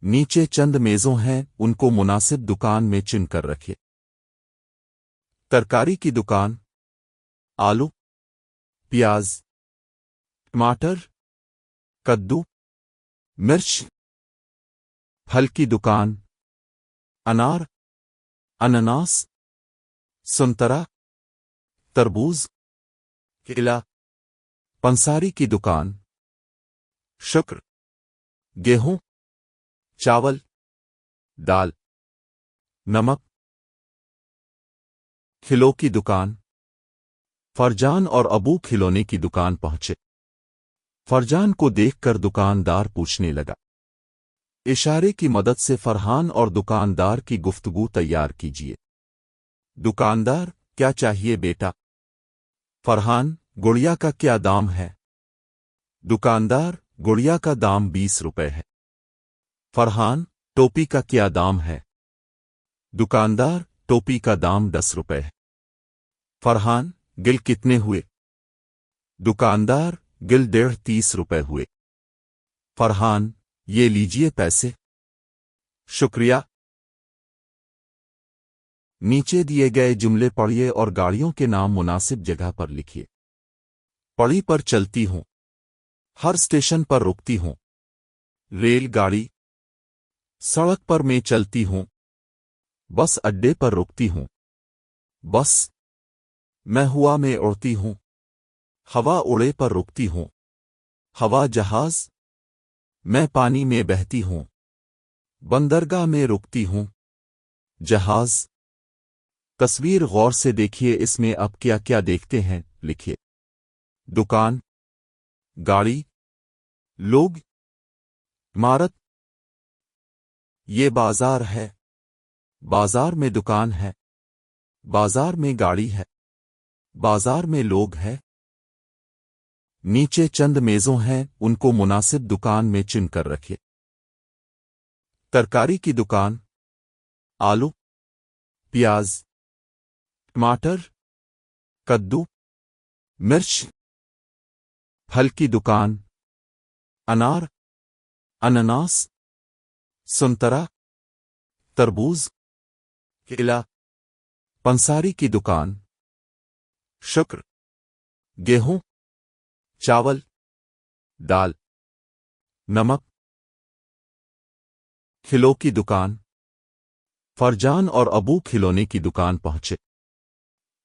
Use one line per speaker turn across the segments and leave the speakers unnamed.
نیچے چند میزوں ہیں، ان کو مناسب دکان میں چن کر رکھے۔ ترکاری کی دکان، آلو، پیاز، ٹماٹر، کدو، مرچ۔ پھل کی دکان، انار، انناس، سنترا، تربوز، کیلا۔ پنساری کی دکان، شکر، گیہوں، چاول، دال، نمک۔ کھلو کی دکان، فرجان اور ابو کھلونے کی دکان پہنچے۔ فرجان کو دیکھ کر دکاندار پوچھنے لگا۔ اشارے کی مدد سے فرحان اور دکاندار کی گفتگو تیار کیجیے۔ دکاندار: کیا چاہیے بیٹا؟ فرحان: گڑیا کا کیا دام ہے؟ دکاندار: گڑیا کا دام 20 روپے ہے۔ فرحان: ٹوپی کا کیا دام ہے؟ دکاندار: ٹوپی کا دام 10 روپے ہے۔ فرحان: گل کتنے ہوئے؟ دکاندار: گل 30 روپے ہوئے۔ فرحان: یہ لیجئے پیسے۔ شکریہ۔ نیچے دیے گئے جملے پڑھیے اور گاڑیوں کے نام مناسب جگہ پر لکھیے۔ پڑی پر چلتی ہوں، ہر اسٹیشن پر رکتی ہوں۔ ریل گاڑی، سڑک پر میں چلتی ہوں، بس اڈے پر رکتی ہوں۔ بس، میں ہوا میں اڑتی ہوں، ہوا اڑے پر رکتی ہوں۔ ہوا جہاز، میں پانی میں بہتی ہوں، بندرگاہ میں رکتی ہوں۔ جہاز۔ تصویر غور سے دیکھیے، اس میں اب کیا کیا دیکھتے ہیں لکھیے۔ دکان، گاڑی، لوگ، عمارت۔ یہ بازار ہے، بازار میں دکان ہے، بازار میں گاڑی ہے، بازار میں لوگ ہے۔ نیچے چند میزوں ہیں، ان کو مناسب دکان میں چن کر رکھے۔ ترکاری کی دکان، آلو، پیاز، ٹماٹر، کدو، مرچ۔ پھل کی دکان، انار، انناس، سنترا، تربوز، کیلا۔ پنساری کی دکان، شکر، گیہوں، چاول، دال، نمک۔ کھلو کی دکان، فرجان اور ابو کھلونے کی دکان پہنچے۔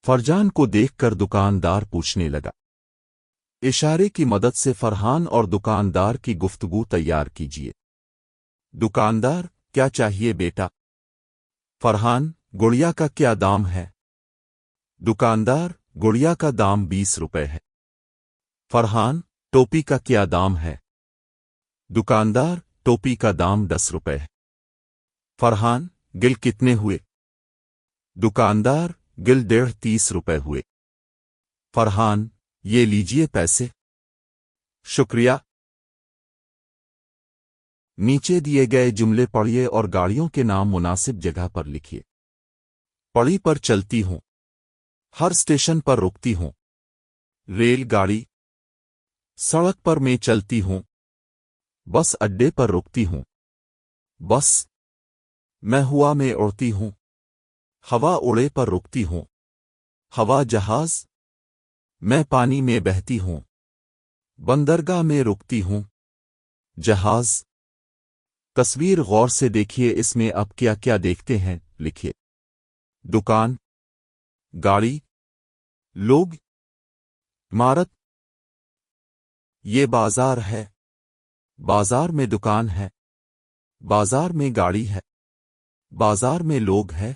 فرجان کو دیکھ کر دکاندار پوچھنے لگا۔ اشارے کی مدد سے فرحان اور دکاندار کی گفتگو تیار کیجیے۔ دکاندار: کیا چاہیے بیٹا؟ فرحان: گڑیا کا کیا دام ہے؟ دکاندار: گڑیا کا دام 20 روپے ہے۔ فرحان: ٹوپی کا کیا دام ہے؟ دکاندار: ٹوپی کا دام 10 روپے ہے۔ فرحان: گل کتنے ہوئے؟ دکاندار: گل 30 روپے ہوئے۔ فرحان: یہ لیجئے پیسے۔ شکریہ۔ نیچے دیے گئے جملے پڑھیے اور گاڑیوں کے نام مناسب جگہ پر لکھیے۔ پڑی پر چلتی ہوں، ہر اسٹیشن پر رکتی ہوں۔ ریل گاڑی، سڑک پر میں چلتی ہوں، بس اڈے پر رکتی ہوں۔ بس، میں ہوا میں اڑتی ہوں، ہوا اڑے پر رکتی ہوں۔ ہوا جہاز، میں پانی میں بہتی ہوں، بندرگاہ میں رکتی ہوں۔ جہاز۔ تصویر غور سے دیکھیے، اس میں اب کیا کیا دیکھتے ہیں لکھیے۔ دکان، گاڑی، لوگ، عمارت۔ یہ بازار ہے، بازار میں دکان ہے، بازار میں گاڑی ہے، بازار میں لوگ ہے۔